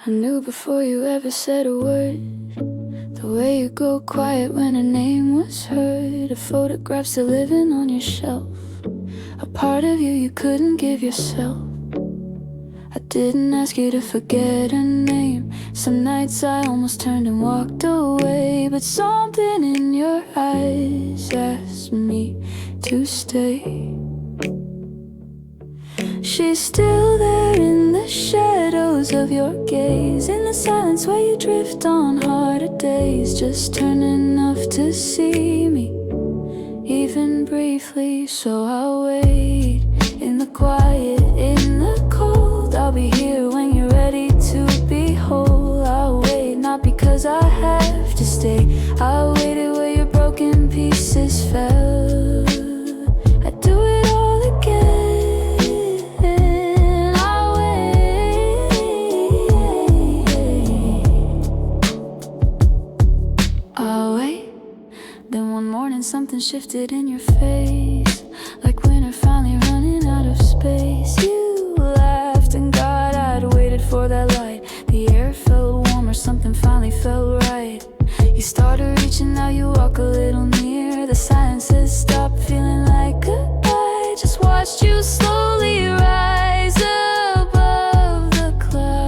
I knew before you ever said a word. The way you go quiet when her name was heard. A photograph still living on your shelf. A part of you you couldn't give yourself. I didn't ask you to forget her name. Some nights I almost turned and walked away, but something in your eyes asked me to stay. She's still there in the shadows of your gaze, in the silence where you drift on harder days. Just turn enough to see me, even briefly. So I'll wait in the quiet, in the cold. I'll be here when you're ready to be whole. I'll wait, not because I have to stay. I'll wait where your broken pieces fell. I'd do it all again. Then one morning something shifted in your face, like winter finally running out of space. You laughed and God, I'd waited for that light. The air felt warmer, something finally felt right. You started reaching out, you walk a little near. The silences stopped feeling like goodbye. Just watched you slowly rise above the clouds.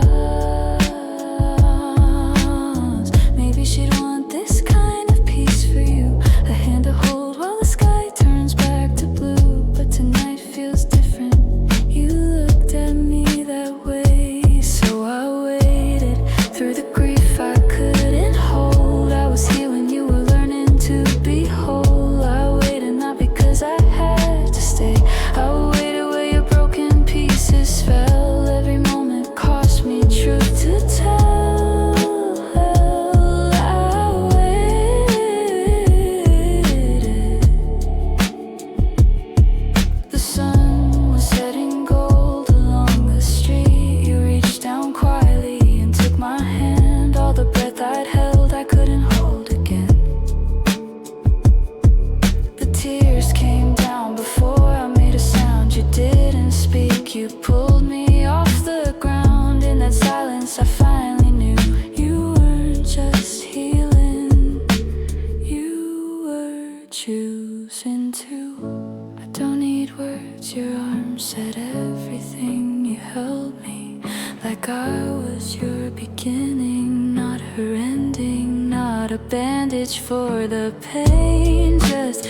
Maybe she'd want this kind of peace for you, a hand to hold while the sky turns back to blue. But tonight feels different. You looked at me that way, so I waited through the grief I couldn't hold. I was here when you were learning to be whole. I waited not because I had to stay. I waited where your broken pieces fell. Every moment cost me truth to tell. You pulled me off the ground. In that silence I finally knew you weren't just healing, you were choosing to. I don't need words, your arms said everything. You held me like I was your beginning, not her ending. Not a bandage for the pain, just